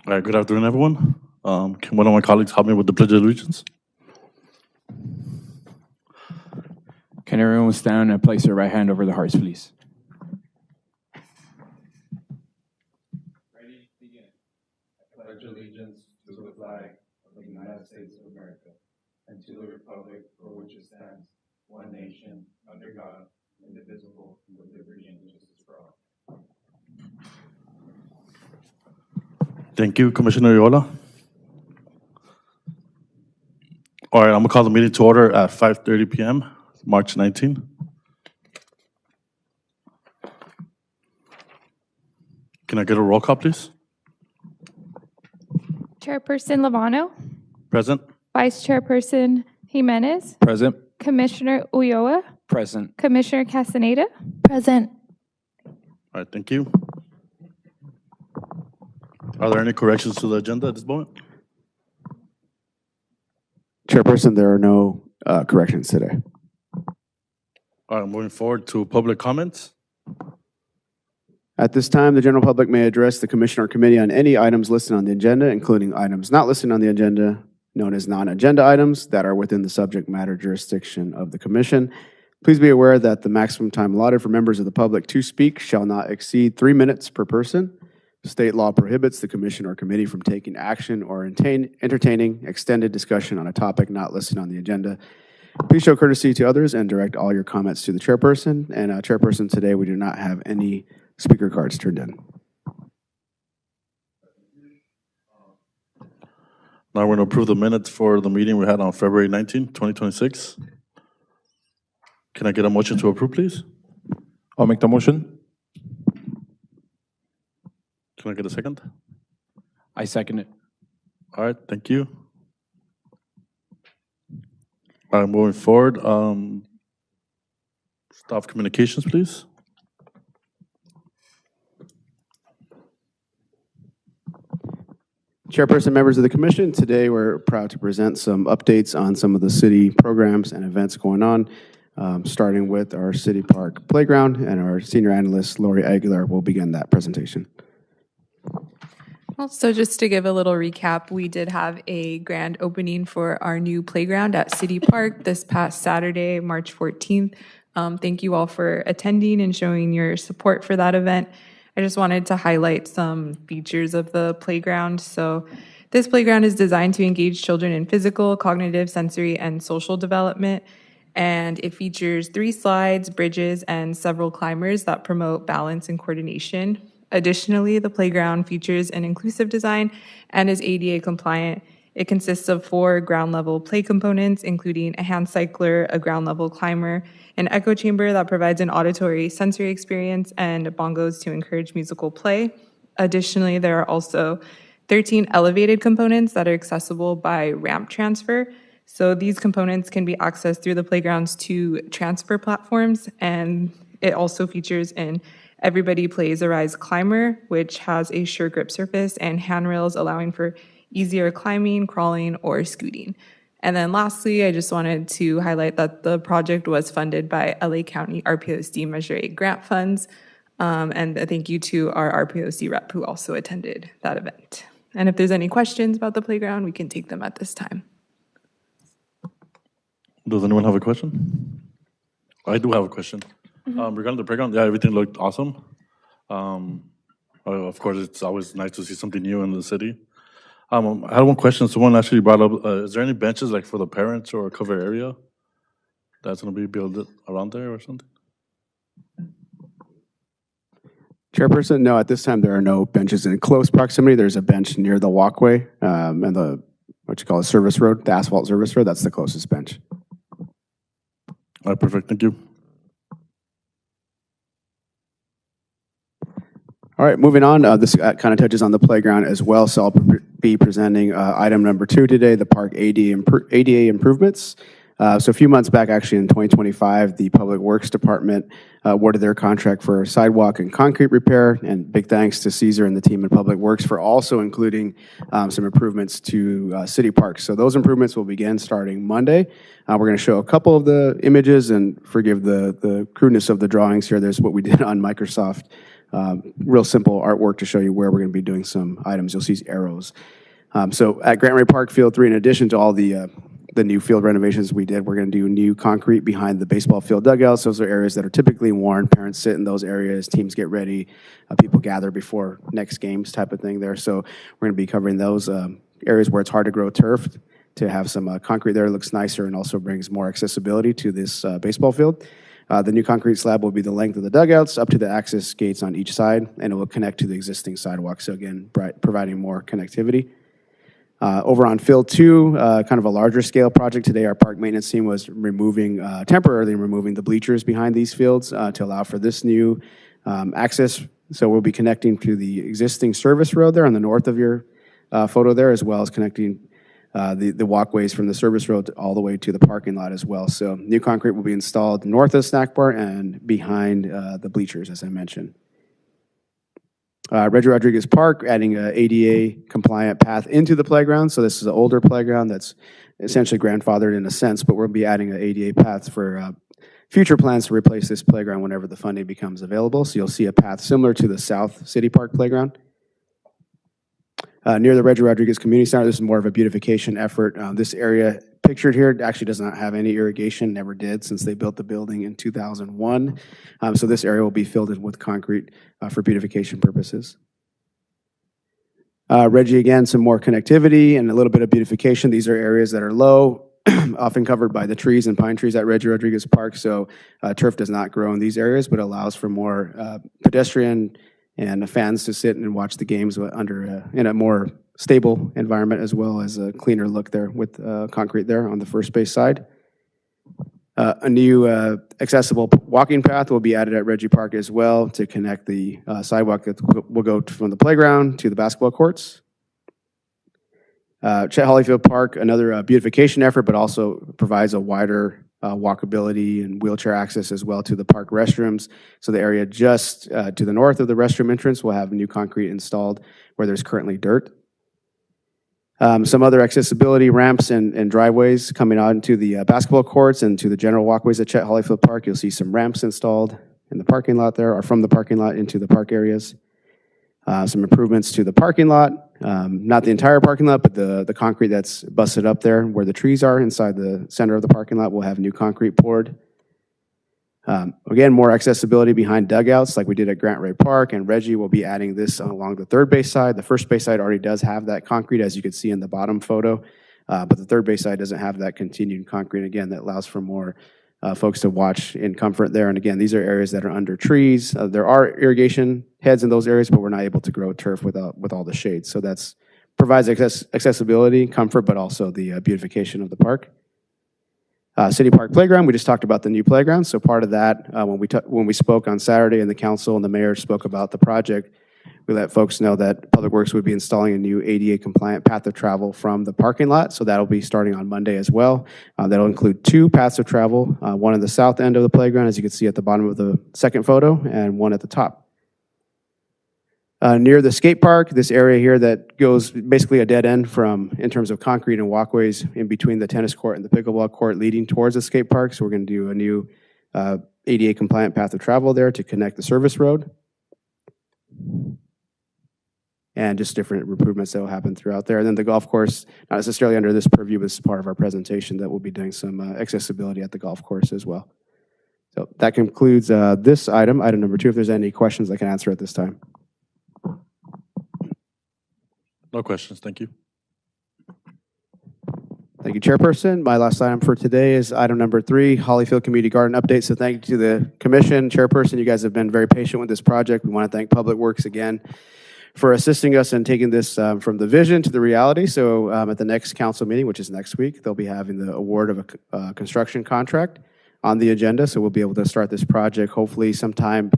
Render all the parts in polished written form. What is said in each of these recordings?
All right, good afternoon, everyone. Can one of my colleagues help me with the Pledge of Allegiance? Can everyone stand and place their right hand over their hearts, please? Ready, begin. I pledge allegiance to the flag of the United States of America and to the republic for which it stands, one nation, under God, indivisible, with liberty and justice for all. Thank you, Commissioner Yola. All right, I'm gonna call the meeting to order at 5:30 p.m., March 19. Can I get a roll call, please? Chairperson Lovano, Present. Vice Chairperson Jimenez, Present. Commissioner Ulloa, Present. Commissioner Castaneda. Present. All right, thank you. Are there any corrections to the agenda at this moment? Chairperson, there are no corrections today. All right, moving forward to public comments. At this time, the general public may address the commission or committee on any items listed on the agenda, including items not listed on the agenda, known as non-agenda items that are within the subject matter jurisdiction of the commission. Please be aware that the maximum time allotted for members of the public to speak shall not exceed 3 minutes per person. State law prohibits the commission or committee from taking action or entertaining extended discussion on a topic not listed on the agenda. Please show courtesy to others and direct all your comments to the chairperson. And chairperson, today we do not have any speaker cards turned in. Now we're going to approve the minutes for the meeting we had on February 19, 2026. Can I get a motion to approve, please? I'll make the motion. Can I get a second? I second it. All right, thank you. All right, moving forward, staff communications, please. Chairperson, members of the commission, today we're proud to present some updates on some of the city programs and events going on, starting with our City Park Playground, and our senior analyst, Lori Aguilar, will begin that presentation. Well, so just to give a little recap, we did have a grand opening for our new playground at City Park this past Saturday, March 14th. Thank you all for attending and showing your support for that event. I just wanted to highlight some features of the playground. So this playground is designed to engage children in physical, cognitive, sensory, and social development. And it features 3 slides, bridges, and several climbers that promote balance and coordination. Additionally, the playground features an inclusive design and is ADA compliant. It consists of 4 ground-level play components, including a hand cycler, a ground-level climber, an echo chamber that provides an auditory sensory experience, and bongos to encourage musical play. Additionally, there are also 13 elevated components that are accessible by ramp transfer. So these components can be accessed through the playground's 2 transfer platforms, and it also features an Everybody Plays a Rise climber, which has a sure grip surface and handrails allowing for easier climbing, crawling, or scooting. And then lastly, I just wanted to highlight that the project was funded by LA County RPOC Measure 8 grant funds. And a thank you to our RPOC rep who also attended that event. And if there's any questions about the playground, we can take them at this time. Does anyone have a question? I do have a question. Regarding the playground, yeah, everything looked awesome. Of course, it's always nice to see something new in the city. I had one question. Someone actually brought up, is there any benches like for the parents or a cover area that's going to be built around there or something? Chairperson, no, at this time there are no benches in close proximity. There's a bench near the walkway and the, what you call a service road, the asphalt service road. That's the closest bench. All right, perfect. Thank you. All right, moving on. This kind of touches on the playground as well, so I'll be presenting item number 2 today, the park ADA improvements. So a few months back, actually in 2025, the Public Works Department awarded their contract for sidewalk and concrete repair, and big thanks to Caesar and the team in Public Works for also including some improvements to City Parks. So those improvements will begin starting Monday. We're going to show a couple of the images, and forgive the crudeness of the drawings here. There's what we did on Microsoft real simple artwork to show you where we're going to be doing some items. You'll see arrows. So at Grant Ray Park Field 3, in addition to all the new field renovations we did, we're going to do new concrete behind the baseball field dugouts. Those are areas that are typically worn. Parents sit in those areas. Teams get ready. People gather before next games type of thing there. So we're going to be covering those areas where it's hard to grow turf to have some concrete there. It looks nicer and also brings more accessibility to this baseball field. The new concrete slab will be the length of the dugouts up to the access gates on each side, and it will connect to the existing sidewalk. So again, providing more connectivity. Over on Field 2, kind of a larger scale project today, our park maintenance team was temporarily removing the bleachers behind these fields to allow for this new access. So we'll be connecting to the existing service road there on the north of your photo there, as well as connecting the walkways from the service road all the way to the parking lot as well. So new concrete will be installed north of the snack bar and behind the bleachers, as I mentioned. Reggie Rodriguez Park, adding a ADA compliant path into the playground. So this is an older playground that's essentially grandfathered in a sense, but we'll be adding an ADA path for future plans to replace this playground whenever the funding becomes available. So you'll see a path similar to the South City Park playground. Near the Reggie Rodriguez Community Center, this is more of a beautification effort. This area pictured here actually does not have any irrigation, never did since they built the building in 2001. So this area will be filled in with concrete for beautification purposes. Reggie, again, some more connectivity and a little bit of beautification. These are areas that are low, often covered by the trees and pine trees at Reggie Rodriguez Park. So turf does not grow in these areas, but allows for more pedestrian and fans to sit and watch the games in a more stable environment, as well as a cleaner look there with concrete there on the first base side. A new accessible walking path will be added at Reggie Park as well to connect the sidewalk that will go from the playground to the basketball courts. Chet Hollyfield Park, another beautification effort, but also provides a wider walkability and wheelchair access as well to the park restrooms. So the area just to the north of the restroom entrance will have new concrete installed where there's currently dirt. Some other accessibility ramps and driveways coming out into the basketball courts and to the general walkways at Chet Hollyfield Park. You'll see some ramps installed in the parking lot there, or from the parking lot into the park areas. Some improvements to the parking lot, not the entire parking lot, but the concrete that's busted up there where the trees are inside the center of the parking lot will have new concrete poured. Again, more accessibility behind dugouts like we did at Grant Ray Park, and Reggie will be adding this along the third base side. The first base side already does have that concrete, as you can see in the bottom photo, but the third base side doesn't have that continued concrete. Again, that allows for more folks to watch in comfort there. And again, these are areas that are under trees. There are irrigation heads in those areas, but we're not able to grow turf with all the shade. So that's provides accessibility, comfort, but also the beautification of the park. City Park Playground, we just talked about the new playground. So part of that, when we spoke on Saturday and the council and the mayor spoke about the project, we let folks know that Public Works would be installing a new ADA compliant path of travel from the parking lot. So that'll be starting on Monday as well. That'll include 2 paths of travel, one at the south end of the playground, as you can see at the bottom of the second photo, and one at the top. Near the skate park, this area here that goes basically a dead end in terms of concrete and walkways in between the tennis court and the pickleball court leading towards the skate park. So we're going to do a new ADA compliant path of travel there to connect the service road. And just different improvements that will happen throughout there. And then the golf course, not necessarily under this purview, but as part of our presentation that we'll be doing some accessibility at the golf course as well. So that concludes this item number 2. If there's any questions I can answer at this time. No questions, thank you. Thank you, Chairperson. My last item for today is item number 3, Hollyfield Community Garden Update. So thank you to the Commission, Chairperson. You guys have been very patient with this project. We want to thank Public Works again for assisting us in taking this from the vision to the reality. So at the next council meeting, which is next week, they'll be having the award of a construction contract on the agenda. So we'll be able to start this project hopefully sometime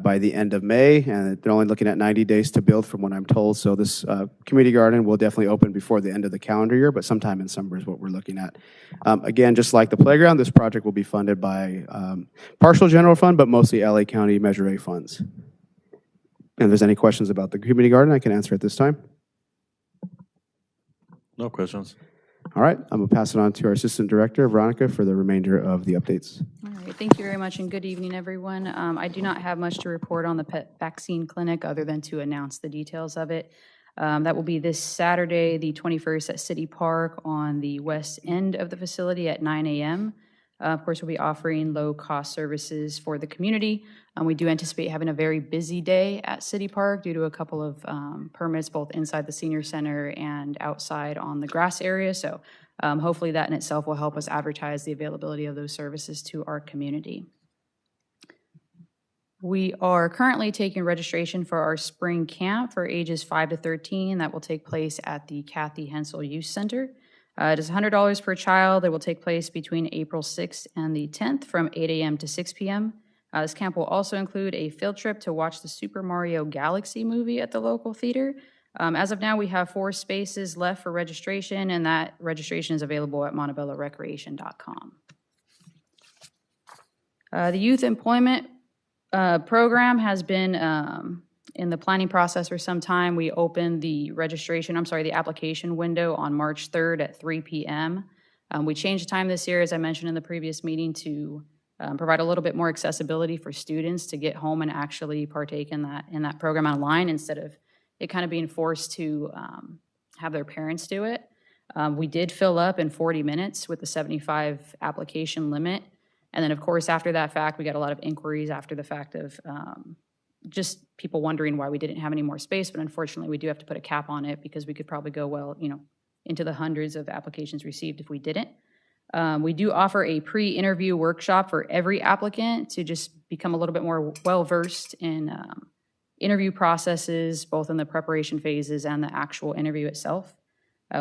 by the end of May, and they're only looking at 90 days to build from what I'm told. So this community garden will definitely open before the end of the calendar year, but sometime in summer is what we're looking at. Again, just like the playground, this project will be funded by partial general fund, but mostly LA County Measure A funds. And if there's any questions about the community garden, I can answer at this time. No questions. All right, I'm going to pass it on to our Assistant Director, Veronica, for the remainder of the updates. All right, thank you very much, and good evening, everyone. I do not have much to report on the pet vaccine clinic other than to announce the details of it. That will be this Saturday, the 21st, at City Park on the west end of the facility at 9 a.m. Of course, we'll be offering low-cost services for the community. We do anticipate having a very busy day at City Park due to a couple of permits, both inside the senior center and outside on the grass area. So hopefully that in itself will help us advertise the availability of those services to our community. We are currently taking registration for our spring camp for ages 5 to 13. That will take place at the Kathy Hensel Youth Center. It is $100 per child. It will take place between April 6th and the 10th from 8 a.m. to 6 p.m. This camp will also include a field trip to watch the Super Mario Galaxy movie at the local theater. As of now, we have 4 spaces left for registration, and that registration is available at montebellorecreation.com. The youth employment program has been in the planning process for some time. We opened the the application window on March 3rd at 3 p.m. We changed the time this year, as I mentioned in the previous meeting, to provide a little bit more accessibility for students to get home and actually partake in that program online instead of it kind of being forced to have their parents do it. We did fill up in 40 minutes with the 75 application limit. And then, of course, after that fact, we got a lot of inquiries after the fact of just people wondering why we didn't have any more space. But unfortunately, we do have to put a cap on it because we could probably go into the hundreds of applications received if we didn't. We do offer a pre-interview workshop for every applicant to just become a little bit more well-versed in interview processes, both in the preparation phases and the actual interview itself.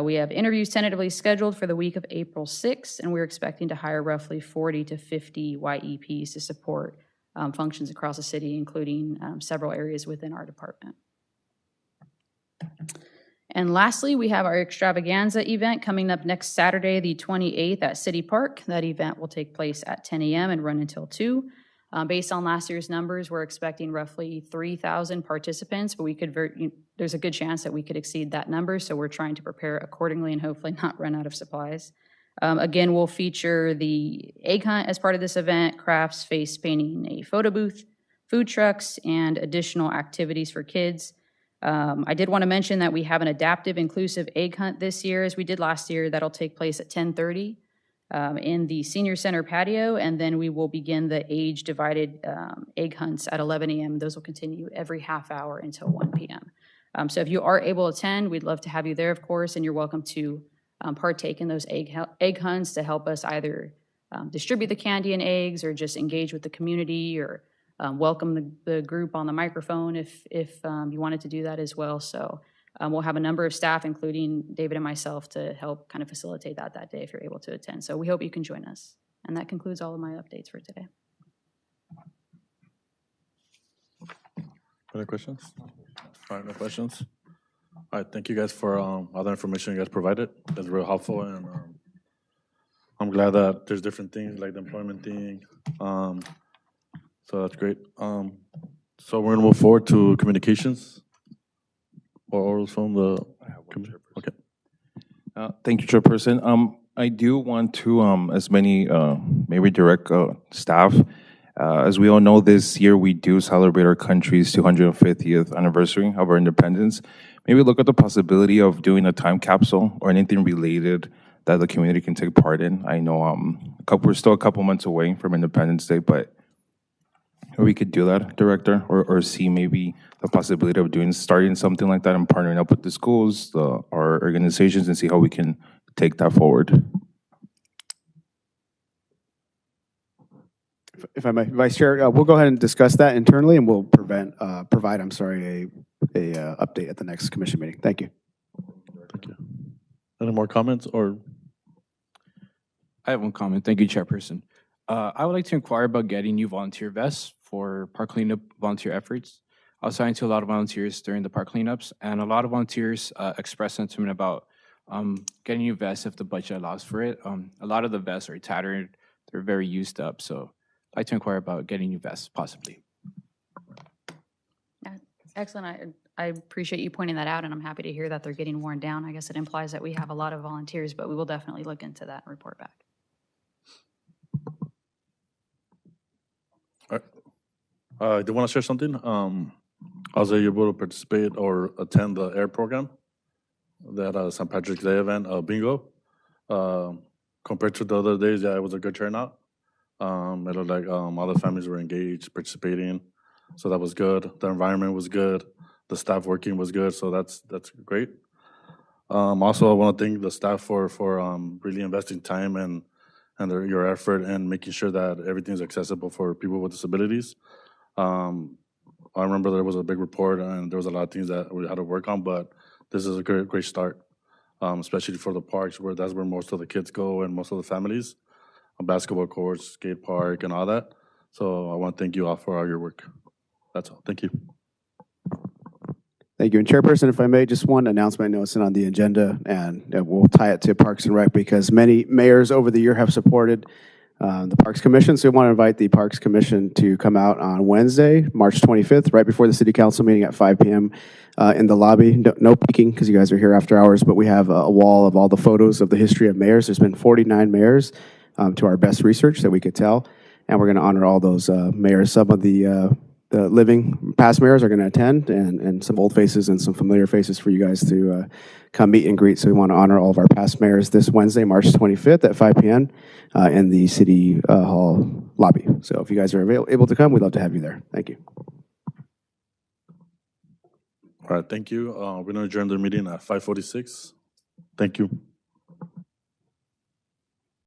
We have interviews tentatively scheduled for the week of April 6th, and we're expecting to hire roughly 40 to 50 YEPs to support functions across the city, including several areas within our department. And lastly, we have our extravaganza event coming up next Saturday, the 28th at City Park. That event will take place at 10 a.m. and run until 2. Based on last year's numbers, we're expecting roughly 3,000 participants, but there's a good chance that we could exceed that number, so we're trying to prepare accordingly and hopefully not run out of supplies. Again, we'll feature the egg hunt as part of this event, crafts, face painting, a photo booth, food trucks, and additional activities for kids. I did want to mention that we have an adaptive, inclusive egg hunt this year, as we did last year. That'll take place at 10:30 in the senior center patio, and then we will begin the age-divided egg hunts at 11 a.m. Those will continue every half hour until 1 p.m. So if you are able to attend, we'd love to have you there, of course, and you're welcome to partake in those egg hunts to help us either distribute the candy and eggs or just engage with the community or welcome the group on the microphone if you wanted to do that as well. So we'll have a number of staff, including David and myself, to help kind of facilitate that day if you're able to attend. So we hope you can join us. And that concludes all of my updates for today. Other questions? All right, no questions. All right, thank you guys for all the information you guys provided. That's real helpful, and I'm glad that there's different things like the employment thing. So that's great. So we're gonna move forward to communications. Or orals from the. I have one, committee. Chairperson. Okay. Thank you, Chairperson. I do want to, as many, maybe direct staff, as we all know, this year we do celebrate our country's 250th anniversary of our independence. Maybe look at the possibility of doing a time capsule or anything related that the community can take part in. I know we're still a couple months away from Independence Day, but we could do that, Director, or see maybe the possibility of starting something like that and partnering up with the schools, our organizations, and see how we can take that forward. If I may, Vice Chair, we'll go ahead and discuss that internally, and we'll provide a update at the next commission meeting. Thank you. Thank you. Any more comments or? I have one comment. Thank you, Chairperson. I would like to inquire about getting new volunteer vests for park cleanup volunteer efforts. I was talking to a lot of volunteers during the park cleanups, and a lot of volunteers expressed sentiment about getting new vests if the budget allows for it. A lot of the vests are tattered. They're very used up. So I'd like to inquire about getting new vests, possibly. Excellent I appreciate you pointing that out, and I'm happy to hear that they're getting worn down. I guess it implies that we have a lot of volunteers, but we will definitely look into that and report back. I do want to share something. I was able to participate or attend the air program, that St. Patrick's Day event, bingo. Compared to the other days, yeah, it was a good turnout. It looked like all the families were engaged, participating, so that was good. The environment was good. The staff working was good, so that's great. Also, I want to thank the staff for really investing time and your effort and making sure that everything's accessible for people with disabilities. I remember there was a big report and there was a lot of things that we had to work on, but this is a great start, especially for the parks, where that's where most of the kids go and most of the families, basketball courts, skate park, and all that. So I want to thank you all for all your work. That's all. Thank you. Thank you. And Chairperson, if I may, just one announcement noticing on the agenda, and we'll tie it to Parks and Rec because many mayors over the year have supported the Parks Commission. So we want to invite the Parks Commission to come out on Wednesday, March 25th, right before the City Council meeting at 5 p.m. In the lobby. No peeking because you guys are here after hours, but we have a wall of all the photos of the history of mayors. There's been 49 mayors to our best research that we could tell, and we're going to honor all those mayors. Some of the living past mayors are going to attend, and some old faces and some familiar faces for you guys to come meet and greet. So we want to honor all of our past mayors this Wednesday, March 25th at 5 p.m. In the City Hall lobby. So if you guys are able to come, we'd love to have you there. Thank you. All right, thank you. We're going to adjourn the meeting at 5:46. Thank you.